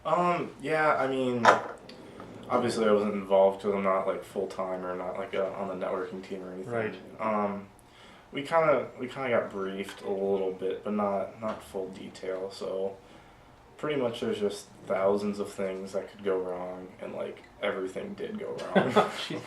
Yeah, I mean, obviously I wasn't involved because I'm not like full time or not like on the networking team or Right. anything. We kind of got briefed a little bit, but not full detail. So pretty much there's just thousands of things that could go wrong, and like everything did go wrong. Jeez.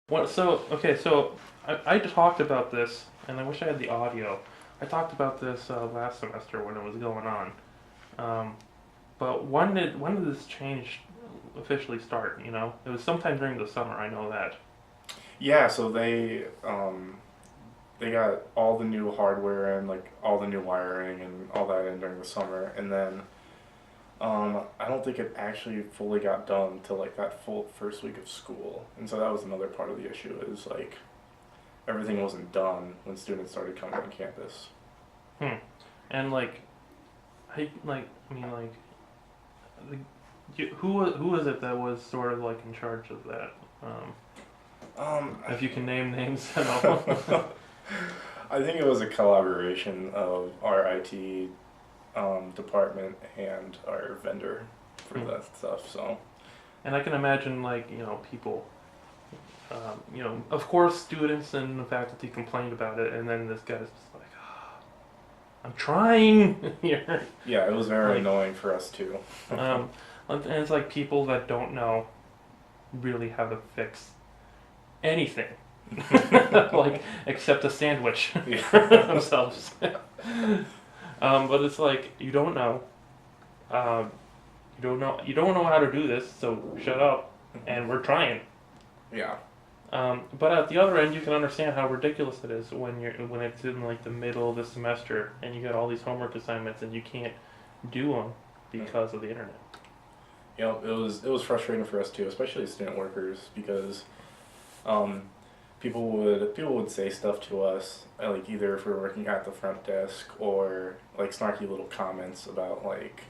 What? So okay. So I talked about this, and I wish I had the audio. I talked about this last semester when it was going on. Um, but when did this change officially start? You know, it was sometime during the summer. I know that. Yeah, so they got all the new hardware and like all the new wiring and all that in during the summer, and then I don't think it actually fully got done till like that full first week of school, and so that was another part of the issue is like everything wasn't done when students started coming on campus. Hmm. And I mean the, who was it that was sort of like in charge of that? If you can name names at all. I think it was a collaboration of our IT department and our vendor for Hmm. that stuff. So And I can imagine like people. Of course, students and the faculty complained about it, and then this guy's just like, "I'm trying here." yeah, it was very Like, annoying for us too. and it's like people that don't know really how to fix anything, like except a sandwich for Yeah. themselves. But it's like you don't know, um, you don't know how to do this, so shut up, and we're trying. Yeah. But at the other end, you can understand how ridiculous it is when it's in like the middle of the semester and you got all these homework assignments and you can't do them because of the internet. You know, it was frustrating for us too, especially as student workers, because um, people would say stuff to us, like either if we were working at the front desk or like snarky little comments about like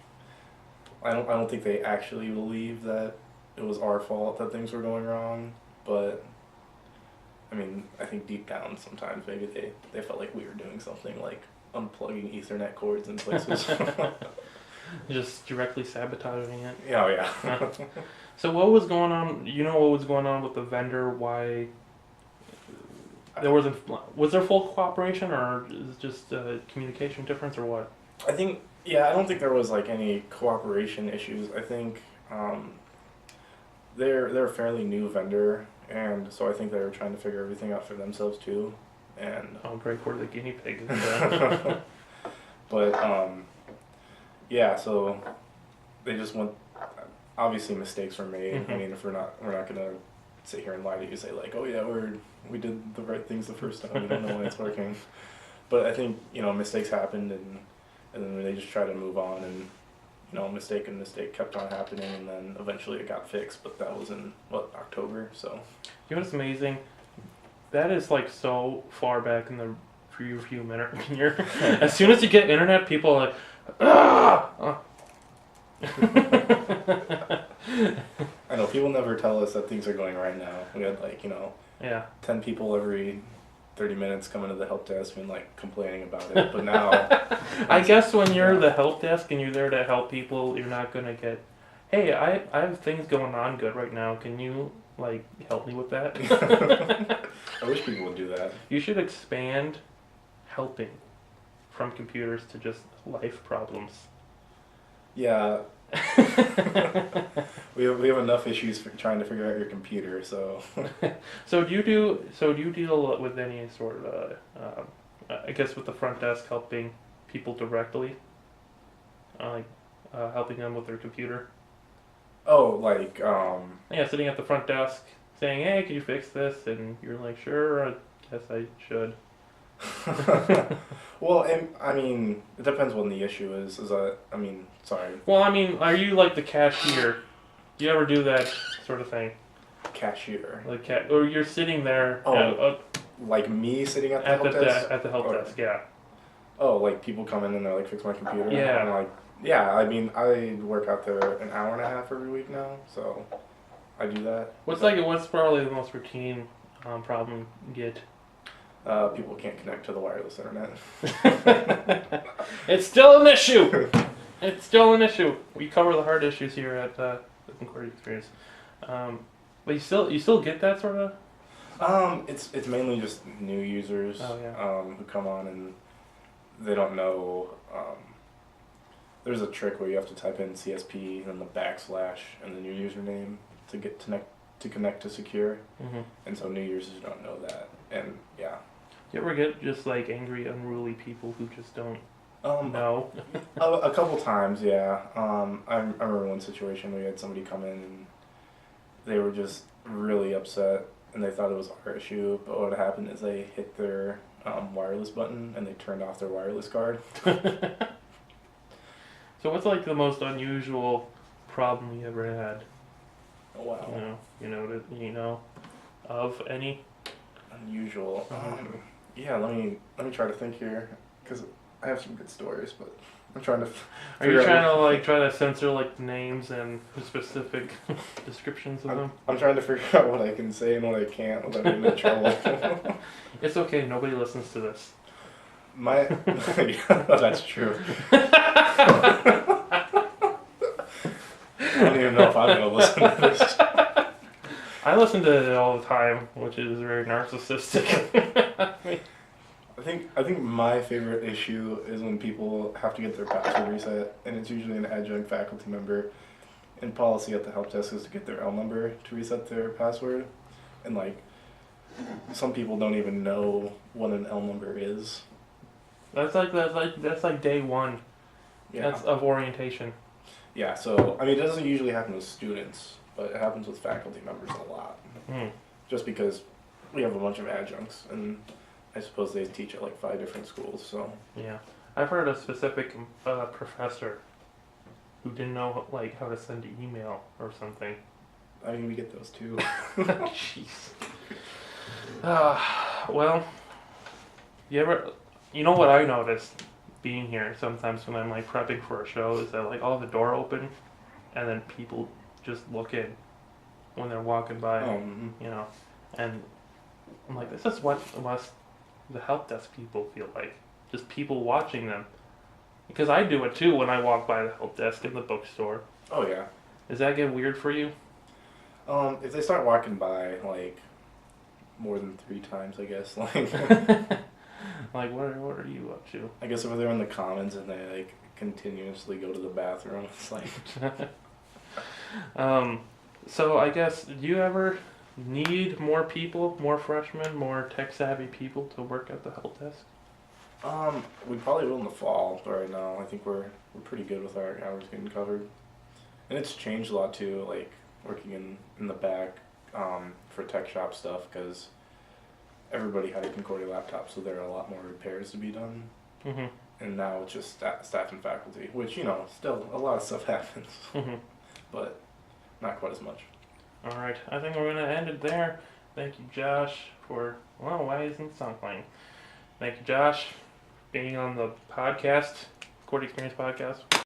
I don't think they actually believe that it was our fault that things were going wrong, but I mean, I think deep down sometimes maybe they felt like we were doing something like unplugging Ethernet cords in places. Just directly sabotaging it. Oh yeah. So what was going on? You know what was going on with the vendor? Why there was there full cooperation, or is it just a communication difference, or what? I think I don't think there was like any cooperation issues. I think they're a fairly new vendor, and so I think they were trying to figure everything out for themselves too. And Oh, great, we're the guinea pig. but yeah, so they just went. Obviously, mistakes were made. Mhm. I mean, if we're not gonna sit here and lie to you, say like, oh yeah, we did the right things the first time. We don't know why it's working. But I think mistakes happened, and then they just tried to move on, and mistake and mistake kept on happening, and then eventually it got fixed. But that was in October. So You know what's amazing? That is like so far back in the review mirror. As soon as you get internet, people are like, ah! I know people never tell us that things are going right now. We had Yeah. 10 people every 30 minutes coming to the help desk and like complaining about it. But now, I guess when you're the help desk and you're there to help people, you're not gonna get, hey, I have things going on good right now. Can you like help me with that? I wish people would do that. You should expand helping from computers to just life problems. Yeah. we have enough issues for trying to figure out your computer, so So do you deal with any sort of I guess with the front desk helping people directly, helping them with their computer? oh, like Yeah, sitting at the front desk saying, "Hey, can you fix this?" And you're like, "Sure, I guess I should." well, I mean, it depends what the issue is. I mean, sorry, Well, I mean, are you like the cashier? Do you ever do that sort of thing? cashier. Like or you're sitting there Oh, like me sitting at the at help the desk? at the help Or- desk, yeah. Oh, like people come in and they're like, fix my computer? Yeah. And like, yeah, I mean, I work out there an hour and a half every week now, so I do that. What's probably the most routine problem you get? People can't connect to the wireless internet. It's still an issue. It's still an issue. We cover the hard issues here at the Concordia Experience. But you still get that sort of. It's mainly just new users Oh, yeah. who come on and they don't know. There's a trick where you have to type in CSP and the backslash and then your username to connect to secure, Mm-hmm. and so new users don't know that, and yeah. You ever get just like angry, unruly people who just don't Um, know? a couple times, yeah. I remember one situation where we had somebody come in and they were just really upset and they thought it was our issue, but what happened is they hit their wireless button and they turned off their wireless card. So what's like the most unusual problem you ever had? Oh, wow. You know of any? Unusual. Mhm. Yeah, let me try to think here, because I have some good stories, but I'm trying to. Are you figure trying out- to like try to censor like names and specific descriptions of them? I'm trying to figure out what I can say and what I can't without getting in trouble. It's okay. Nobody listens to this. Yeah, that's true. I don't even know if I'm gonna listen to this. I listen to it all the time, which is very narcissistic. I think my favorite issue is when people have to get their password reset, and it's usually an adjunct faculty member. And policy at the help desk is to get their L number to reset their password, and like some people don't even know what an L number is. That's like day one. Yeah. That's of orientation. Yeah. So I mean, it doesn't usually happen with students, but it happens with faculty members a lot. Hmm. Just because we have a bunch of adjuncts, and I suppose they teach at like 5 different schools. So Yeah, I've heard a specific professor who didn't know like how to send an email or something. I mean, we get those too. Jeez. Well, you know what I noticed being here sometimes when I'm like prepping for a show is that like I'll have the door open and then people just look in when they're walking by, you know, and I'm like, this is what the help desk people feel like, just people watching them. Because I do it too when I walk by the help desk in the bookstore. Oh yeah. Does that get weird for you? If they start walking by like more than 3 times, I guess. Like, Like, what are you up to? I guess if they're in the commons and they like continuously go to the bathroom, it's like. So I guess, do you ever need more people, more freshmen, more tech savvy people to work at the help desk? We probably will in the fall, but right now I think we're pretty good with our hours getting covered. And it's changed a lot too, like working in the back for tech shop stuff, because everybody had a Concordia laptop, so there are a lot more repairs to be done. Mm-hmm. And now it's just staff and faculty, which, you know, still a lot of stuff happens, Mm-hmm. but not quite as much. All right, I think we're gonna end it there. Thank you, Josh, for why isn't the song playing? Thank you, Josh, being on the podcast, Court Experience podcast.